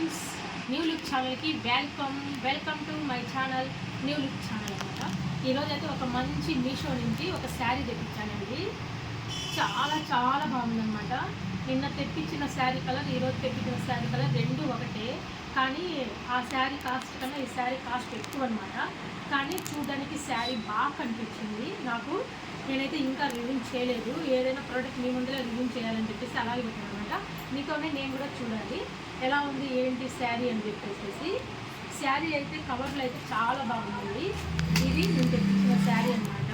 Friends, new look ఛానల్కి welcome to my channel new look channel అనమాట. ఈరోజైతే ఒక మంచి మీషో నుంచి ఒక శారీ తెప్పించానండి. చాలా చాలా బాగుందన్నమాట. నిన్న తెప్పించిన శారీ కలర్, ఈరోజు తెప్పించిన శారీ కలర్ రెండు ఒకటే, కానీ ఆ శారీ కాస్ట్ కన్నా ఈ శారీ కాస్ట్ ఎక్కువ అనమాట. కానీ చూడడానికి శారీ బాగా కనిపించింది నాకు. నేనైతే ఇంకా రివ్యూ చేయలేదు. ఏదైనా ప్రోడక్ట్ మీ ముందులో రివ్యూ చేయాలని చెప్పేసి అలాగే పెట్టాను అనమాట. మీతోనే నేను కూడా చూడాలి ఎలా ఉంది ఏంటి శారీ అని చెప్పేసి. శారీ అయితే కవర్లో అయితే చాలా బాగుంది. ఇది నేను తెప్పించిన శారీ అనమాట.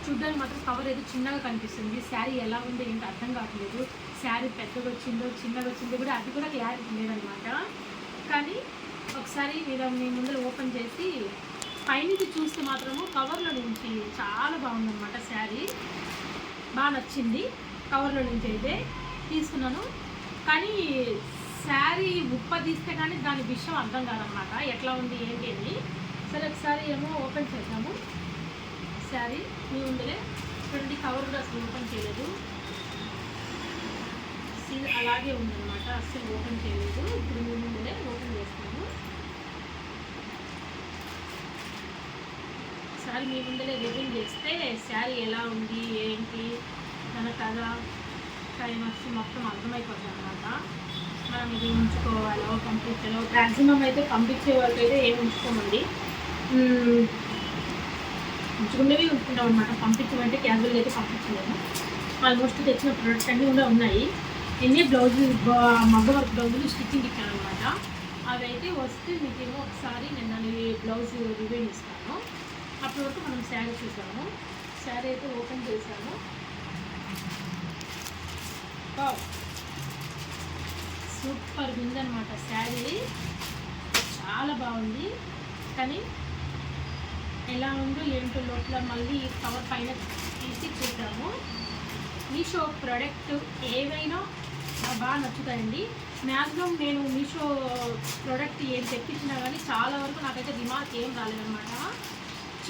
చూడ్డానికి మాత్రం కవర్ అయితే చిన్నగా కనిపిస్తుంది. శారీ ఎలా ఉంది ఏంటి అర్థం కావట్లేదు. శారీ పెద్దగా వచ్చిందో చిన్నగా వచ్చిందో కూడా అది కూడా క్లారిటీ లేదనమాట. కానీ ఒకసారి మీరు మీ ముందర ఓపెన్ చేసి పైనుంచి చూస్తే మాత్రము కవర్లో నుంచి చాలా బాగుందన్నమాట. శారీ బాగా నచ్చింది. కవర్లో నుంచి అయితే తీసుకున్నాను. కానీ శారీ తీస్తే కానీ దాని విషయం అర్థం కాదనమాట, ఎట్లా ఉంది ఏంటి అని. సరే ఒకసారి ఏమో ఓపెన్ చేద్దాము. శారీ మీ ముందరే చూడండి, కవర్ కూడా అసలు ఓపెన్ చేయలేదు, సీల్ అలాగే ఉందన్నమాట, అసలు ఓపెన్ చేయలేదు. ఇప్పుడు మీ ముందరే ఓపెన్ చేస్తాము. ఒకసారి మీ ముందరే రివ్యూ చేస్తే శారీ ఎలా ఉంది ఏంటి మన కథ క్లైమాక్స్ మొత్తం అర్థమైపోతుంది అనమాట. మనం ఇది ఉంచుకోవాలో పంపించాలో, మ్యాక్సిమం అయితే పంపించే వరకు అయితే ఏమి ఉంచుకోమండి, ఉంచుకునేవి ఉంచుకుంటాం అనమాట. పంపించమంటే క్యాజువల్గా అయితే పంపించలేము. ఆల్మోస్ట్ తెచ్చిన ప్రొడక్ట్స్ అన్నీ కూడా ఉన్నాయి. ఎన్ని బ్లౌజులు మగ్గ వర్క్ బ్లౌజులు స్టిచ్చింగ్ ఇచ్చాను అనమాట. అవి అయితే వస్తే మీకేమో ఒకసారి నేను దాని బ్లౌజ్ రివ్యూ ఇస్తాను. అప్పటి వరకు మనం శారీ చూసాము. శారీ అయితే ఓపెన్ చేశాము. సూపర్ ఉందన్నమాట. శారీ చాలా బాగుంది. కానీ ఎలా ఉందో ఏంటో లోపల మళ్ళీ కవర్ పైన తీసి చూద్దాము. మీషో ప్రోడక్ట్ ఏవైనా బాగా నచ్చుతాయండి. మ్యాక్సిమం నేను మీషో ప్రోడక్ట్ ఏం తెప్పించినా కానీ చాలా వరకు నాకైతే రిమార్క్ ఏం రాలేదన్నమాట.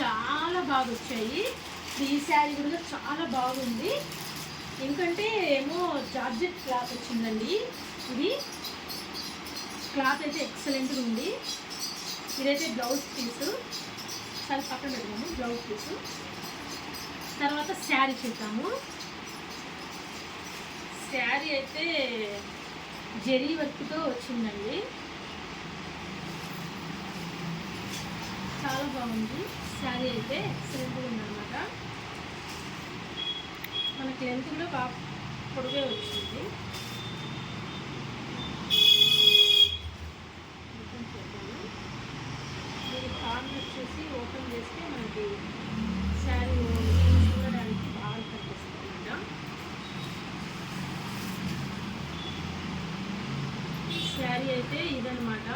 చాలా బాగా వచ్చాయి. ఈ శారీ కూడా చాలా బాగుంది. ఎందుకంటే ఏమో జార్జెట్ క్లాత్ వచ్చిందండి. ఇది క్లాత్ అయితే ఎక్సలెంట్గా ఉంది. ఇదైతే బ్లౌజ్ పీసు, చాలా పక్కన పెడదాము. బ్లౌజ్ పీసు తర్వాత శారీ చూద్దాము. శారీ అయితే జరీ వర్క్తో వచ్చిందండి. చాలా బాగుంది. శారీ అయితే ఎక్సలెంట్గా ఉందన్నమాట. మనకి లెంత్ కూడా బాగా పొడిగే వచ్చింది. మీరు కార్నర్ వచ్చేసి ఓపెన్ చేస్తే మనకి శారీ చూడడానికి బాగా కనిపిస్తుంది అన్నమాట. శారీ అయితే ఇదనమాట.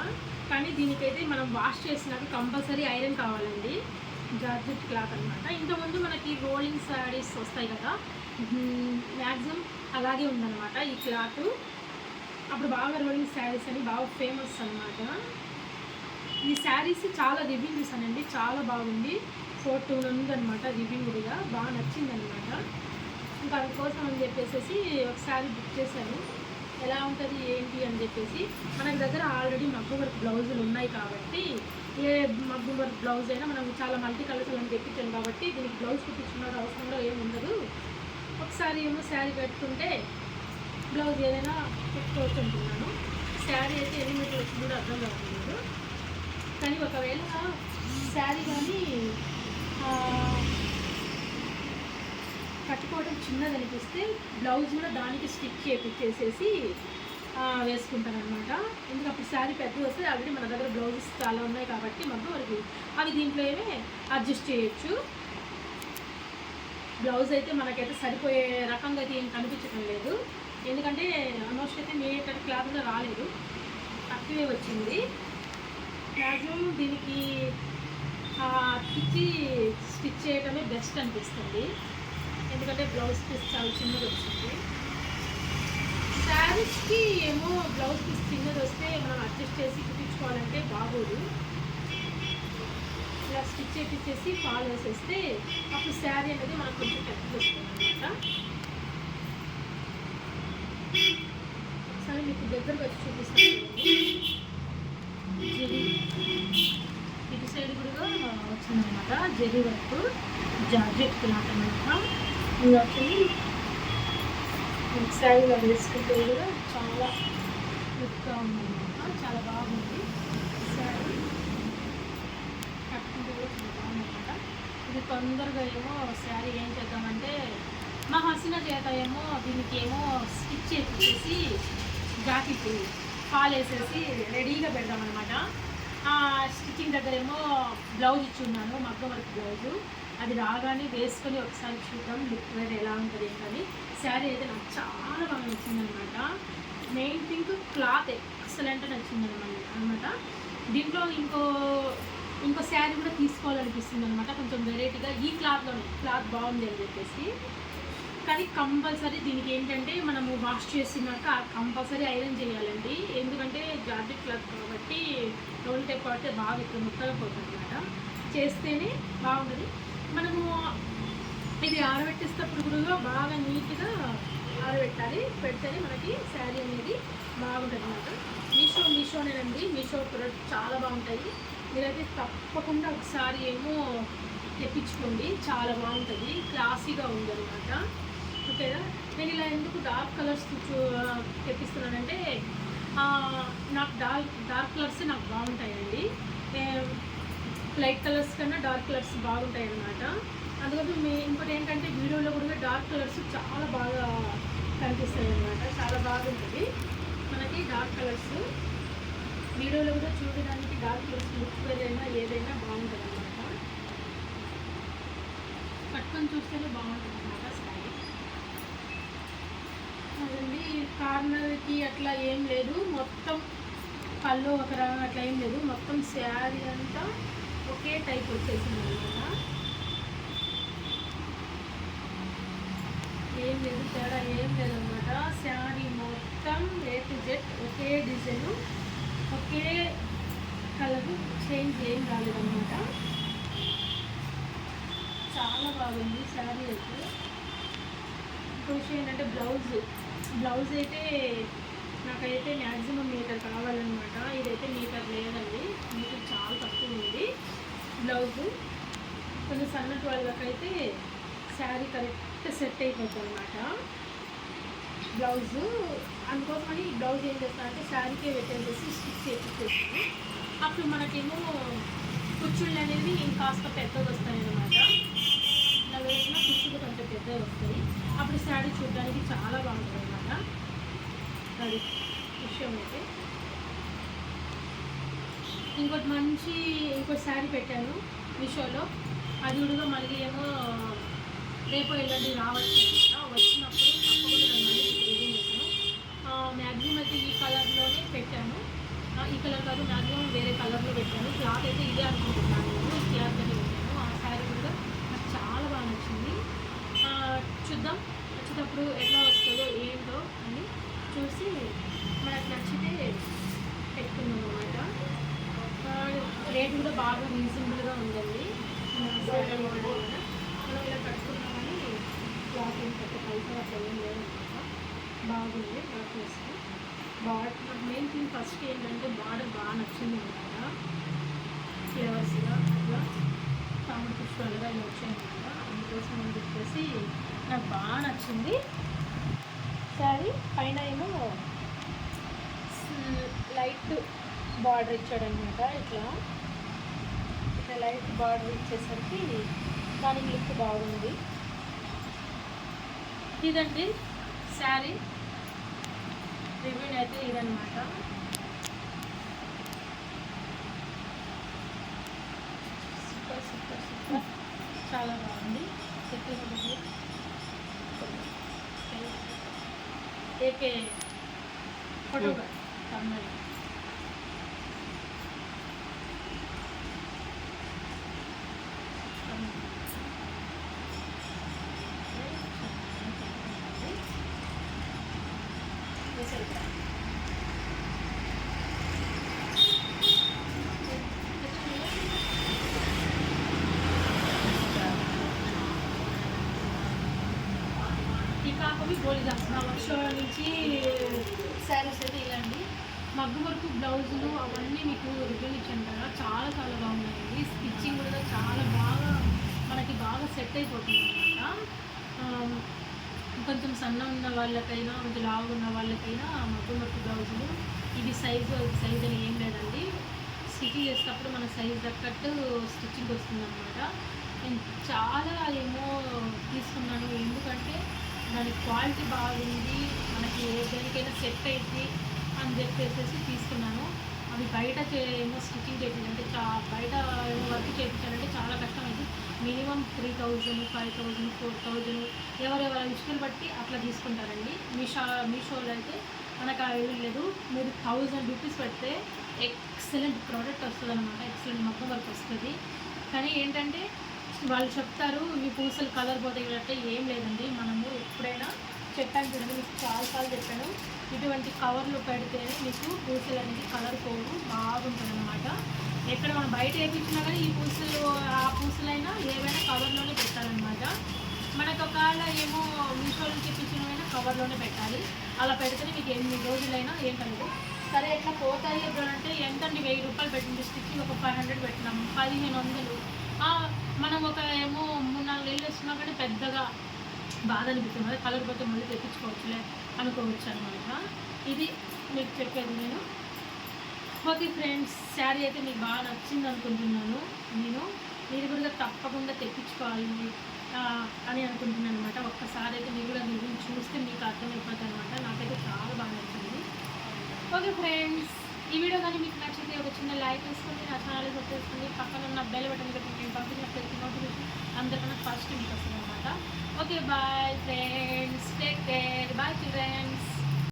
కానీ దీనికైతే మనం వాష్ చేసినాక కంపల్సరీ ఐరన్ కావాలండి. జార్జెట్ క్లాత్ అనమాట. ఇంతకుముందు మనకి రోలింగ్ శారీస్ వస్తాయి కదా, మ్యాక్సిమం అలాగే ఉందన్నమాట ఈ క్లాత్. అప్పుడు బాగా రోలింగ్ శారీస్ అని బాగా ఫేమస్ అనమాట. ఈ శారీస్ చాలా రివ్యూ చూసానండి, చాలా బాగుంది. 4-2 ఉందన్నమాట రివ్యూ కూడా బాగా నచ్చిందనమాట. ఇంకా అందుకోసం అని చెప్పేసి ఒకసారి బుక్ చేశాను. ఎలా ఉంటుంది ఏంటి అని చెప్పేసి. మనకి దగ్గర ఆల్రెడీ మగ్గ వర్క్ బ్లౌజులు ఉన్నాయి కాబట్టి ఏ మగ్గ వర్క్ బ్లౌజ్ అయినా మనం చాలా మల్టీ కలర్స్ అని తెప్పించాను కాబట్టి దీనికి బ్లౌజ్ కుట్టించుకున్న అవసరం కూడా ఏమి ఉండదు. ఒకసారి ఏమో శారీ కట్టుకుంటే బ్లౌజ్ ఏదైనా పెట్టుకోవచ్చు అంటున్నాను. శారీ అయితే ఎన్ని మీటర్లు వచ్చింది కూడా అర్థం కావట్లేదు. కానీ ఒకవేళ శారీ కానీ కట్టుకోవడం చిన్నది అనిపిస్తే బ్లౌజ్ కూడా దానికి స్టిచ్ చేపించేసేసి వేసుకుంటాను అనమాట. ఎందుకంటే అప్పుడు శారీ పెద్దది వస్తే ఆల్రెడీ మన దగ్గర బ్లౌజెస్ చాలా ఉన్నాయి కాబట్టి మగ్గ వరకు అవి దీంట్లో ఏమే అడ్జస్ట్ చేయొచ్చు. బ్లౌజ్ అయితే మనకైతే సరిపోయే రకంగా అయితే ఏం కనిపించడం లేదు. ఎందుకంటే ఆల్మోస్ట్ అయితే మీటర్ క్లాత్ కూడా రాలేదు, తక్కువే వచ్చింది. మ్యాక్సిమం దీనికి తిచ్చి స్టిచ్ చేయడమే బెస్ట్ అనిపిస్తుంది. ఎందుకంటే బ్లౌజ్ పీస్ చాలా చిన్నది వచ్చింది. శారీస్కి ఏమో బ్లౌజ్ పీస్ చిన్నది వస్తే మనం అడ్జస్ట్ చేసి కుట్టించుకోవాలంటే బాగోదు. ఇలా స్టిచ్ చేపించేసి ఫాల్ వేసేస్తే అప్పుడు శారీ అనేది మనకు కొంచెం పెద్దది వస్తుంది అనమాట. ఒకసారి మీకు దగ్గరకు వచ్చి చూపిస్తాను. జెరీ వర్క్ జార్జెట్ క్లాత్ అనమాట. ఇది యాక్చువల్లీ శారీగా వేసుకుంటే కూడా చాలా లుక్గా ఉందన్నమాట. చాలా బాగుంది శారీ, కట్టుకుంటే కూడా చాలా బాగుందన్నమాట. ఇది తొందరగా ఏమో శారీ ఏం చేద్దామంటే మా హసీనా చేత ఏమో దీనికి ఏమో స్టిచ్ చేసి జాకెట్ ఫాల్ వేసేసి రెడీగా పెడదామన్నమాట. స్టిచ్చింగ్ దగ్గర ఏమో బ్లౌజ్ ఇచ్చున్నాను, మగ్గ వర్క్ బ్లౌజు. అది రాగానే వేసుకొని ఒకసారి చూద్దాం లుక్ వేరే ఎలా ఉంటుంది ఏంటని. శారీ అయితే నాకు చాలా బాగా నచ్చిందనమాట. మెయిన్ థింగ్ క్లాత్ ఎక్సలెంట్ నచ్చిందనమాట. దీంట్లో ఇంకో శారీ కూడా తీసుకోవాలనిపిస్తుంది అనమాట, కొంచెం వెరైటీగా ఈ క్లాత్లోనే. క్లాత్ బాగుంది అని చెప్పేసి, కానీ కంపల్సరీ దీనికి ఏంటంటే మనము వాష్ చేసినాక కంపల్సరీ ఐరన్ చేయాలండి. ఎందుకంటే జార్జెట్ క్లాత్ కాబట్టి రోల్ టైప్ పడితే బాగా ఇక్కడ ముక్కగా పోతుంది అనమాట. చేస్తేనే బాగుంటుంది. మనము ఇది ఆరబెట్టేటప్పుడు కూడా బాగా నీట్గా ఆరబెట్టాలి, పెడితేనే మనకి శారీ అనేది బాగుంటుంది అనమాట. మీషోనేనండి, మీషో ప్రొడక్ట్ చాలా బాగుంటాయి. మీరైతే తప్పకుండా ఒకసారి ఏమో తెప్పించుకోండి, చాలా బాగుంటుంది, క్లాసీగా ఉందన్నమాట. ఓకేనా. నేను ఇలా ఎందుకు డార్క్ కలర్స్ తెప్పిస్తున్నానంటే నాకు డార్క్ కలర్స్ నాకు బాగుంటాయండి. లైట్ కలర్స్ కన్నా డార్క్ కలర్స్ బాగుంటాయి అన్నమాట. అందుకని ఇంకోటి ఏంటంటే వీడియోలో కూడా డార్క్ కలర్స్ చాలా బాగా కనిపిస్తాయి అన్నమాట. చాలా బాగుంటుంది మనకి డార్క్ కలర్స్. వీడియోలో కూడా చూడడానికి డార్క్ కలర్స్ లుక్ ఏదైనా బాగుంటుంది అన్నమాట. కట్టుకొని చూస్తేనే బాగుంటుంది అన్నమాట శారీ. అదండి కార్నర్కి అట్లా ఏం లేదు, మొత్తం పళ్ళు ఒక రంగు అట్లా ఏం లేదు, మొత్తం శారీ అంతా ఒకే టైప్ వచ్చేసింది అనమాట. ఏం లేదు, తేడా ఏం లేదన్నమాట. శారీ మొత్తం A to Z okay design, okay colour, change ఏం రాలేదన్నమాట. చాలా బాగుంది శారీ అయితే. ఇంకో విషయం ఏంటంటే బ్లౌజ్ అయితే నాకైతే మ్యాక్సిమం మీటర్ కావాలన్నమాట. ఇదైతే మీటర్ లేదండి, మీటర్ చాలా తక్కువ ఉంది బ్లౌజు. కొంచెం సన్నటి వాళ్ళకైతే శారీ కరెక్ట్ సెట్ అయిపోతుంది అనమాట బ్లౌజు. అందుకోసమని ఈ బ్లౌజ్ ఏం చేస్తానంటే శారీకే పెట్టేసి స్టిచ్ చేపించేస్తాను. అప్పుడు మనకేమో కుచ్చుళ్ళు అనేది కాస్త పెద్దగా వస్తాయి అన్నమాట. ఇలా వేసిన కుచ్చులు కొంచెం పెద్దగా వస్తాయి, అప్పుడు శారీ చూడడానికి చాలా బాగుంటుంది అన్నమాట. అది విషయం అయితే. ఇంకో శారీ పెట్టాను మీషోలో, అది కూడా మళ్ళీ ఏమో రేపు ఎల్లుండి రావచ్చు అనమాట. వచ్చినప్పుడు తప్పకుండా మళ్ళీ రివ్యూ చేశాను. మ్యాక్సిమం అయితే ఈ కలర్లోనే పెట్టాను. ఈ కలర్ కాదు, మ్యాక్సిమం వేరే కలర్లో పెట్టాను. క్లాత్ అయితే ఇదే అనుకుంటున్నాను నేను, ఈ క్లాత్లోనే పెట్టాను. ఆ శారీ కూడా నాకు చాలా బాగా నచ్చింది. చూద్దాం వచ్చేటప్పుడు ఎట్లా వస్తుందో ఏంటో అని చూసి మనకు నచ్చితే పెట్టుకున్నాం అనమాట. రేట్ కూడా బాగా రీజనబుల్గా ఉందండి. మనం ఇలా కట్టుకున్నామని క్లాత్ ఏం పెద్ద పైసా అట్లా ఏం లేదన్నమాట. బాగుంది క్లాత్ వేస్తే. నాకు మెయిన్ థింగ్ ఫస్ట్ ఏంటంటే బార్డర్ బాగా నచ్చింది అనమాట. ఫ్లేవర్స్గా అట్లా తామర పుష్పాలుగా ఇలా వచ్చాయన్నమాట. అందుకోసం అని చెప్పేసి నాకు బాగా నచ్చింది శారీ. పైన ఏమో లైట్ బార్డర్ ఇచ్చాడనమాట. ఇట్లా లైట్ బార్డర్ ఇచ్చేసరికి దానికి లుక్ బాగుంది. ఇదండి శారీ రివ్యూ అయితే ఇదనమాట. సూపర్ సూపర్ సూపర్, చాలా బాగుంది. ఏకే ఫోటోగా తమిళ ఈ కాకపోతే గోళీ దాల్సిన వర్షం నుంచి శారీస్ అయితే ఇలాంటి మగ్గు వర్క్ బ్లౌజులు అవన్నీ మీకు రివ్యూ ఇచ్చాను కదా, చాలా చాలా బాగున్నాయండి. స్టిచ్చింగ్ కూడా చాలా బాగా మనకి బాగా సెట్ అయిపోతుంది అనమాట. కొంచెం సన్న ఉన్న వాళ్ళకైనా కొంచెం లావు ఉన్న వాళ్ళకైనా మగ్గు వర్క్ బ్లౌజులు ఇది సైజు అని ఏం లేదండి. స్టిచ్చింగ్ చేసేటప్పుడు మన సైజ్ తగ్గట్టు స్టిచ్చింగ్ వస్తుంది అనమాట. నేను చాలా ఏమో తీసుకున్నాను, ఎందుకంటే దాని క్వాలిటీ బాగుంది, మనకి దేనికైనా సెట్ అయింది అని చెప్పేసి తీసుకున్నాను. అవి బయట ఏమో స్టిచ్చింగ్ చేయించాలంటే బయట ఏమో వర్క్ చేయించాలంటే చాలా కష్టమైంది. మినిమం 3000, 5000, 4000 ఎవరెవరి ఇష్టం బట్టి అట్లా తీసుకుంటారండి. మీషోలో అయితే మనకు లేదు, మీరు 1000 రూపీస్ పెడితే ఎక్సలెంట్ ప్రోడక్ట్ వస్తుంది అనమాట, ఎక్సలెంట్ మొత్తం వర్క్ వస్తుంది. కానీ ఏంటంటే వాళ్ళు చెప్తారు మీ పూసలు కలర్ పోతాయి అంటే ఏం లేదండి. మనము ఎప్పుడైనా చెప్పాను చూడండి, మీకు చాలాసార్లు చెప్పాను, ఇటువంటి కవర్లు పెడితేనే మీకు పూసలు అనేది కలర్ పోవు, బాగుంటుంది అనమాట. ఎక్కడ మనం బయట వేయించినా కానీ ఈ పూసలు ఆ పూసలైనా ఏవైనా కవర్లోనే పెట్టాలన్నమాట. మనకు ఒకవేళ ఏమో మీషోలో తెప్పించినవైనా కవర్లోనే పెట్టాలి. అలా పెడితేనే మీకు 8 రోజులైనా ఏం కలదు. సరే ఎట్లా పోతాయి ఎప్పుడంటే ఎంతండి, 1000 రూపాయలు పెట్టింది స్టిచ్చింగ్, ఒక 500 పెట్టినాము, 1500. మనం ఒక ఏమో 3-4 నెలలు వేస్తున్నా కానీ పెద్దగా బాధ అనిపిస్తుంది కదా, కలర్ పోతే మళ్ళీ తెప్పించుకోవచ్చులే అనుకోవచ్చు అనమాట. ఇది మీకు చెప్పేది నేను. ఓకే ఫ్రెండ్స్, శారీ అయితే మీకు బాగా నచ్చింది అనుకుంటున్నాను. మీరు కూడా తప్పకుండా తెప్పించుకోవాలి అని అనుకుంటున్నాను అనమాట. ఒక్కసారి అయితే మీరు కూడా రివ్యూ చూస్తే మీకు అర్థమైపోతుంది అనమాట. నాకైతే చాలా బాగా నచ్చింది. ఓకే ఫ్రెండ్స్, ఈ వీడియో కానీ మీకు నచ్చితే ఒక చిన్న లైక్ వేసుకోండి, నా ఛానల్ సబ్స్క్రైబ్ చేసుకోండి, పక్కన ఉన్న బెల్ బటన్ పెట్టి నేను పంపించిన ప్రతి నోటిఫికేషన్ అందరికన్నా ఫస్ట్ మీకు వస్తుంది అనమాట. Okay bye friends, take care, bye children's.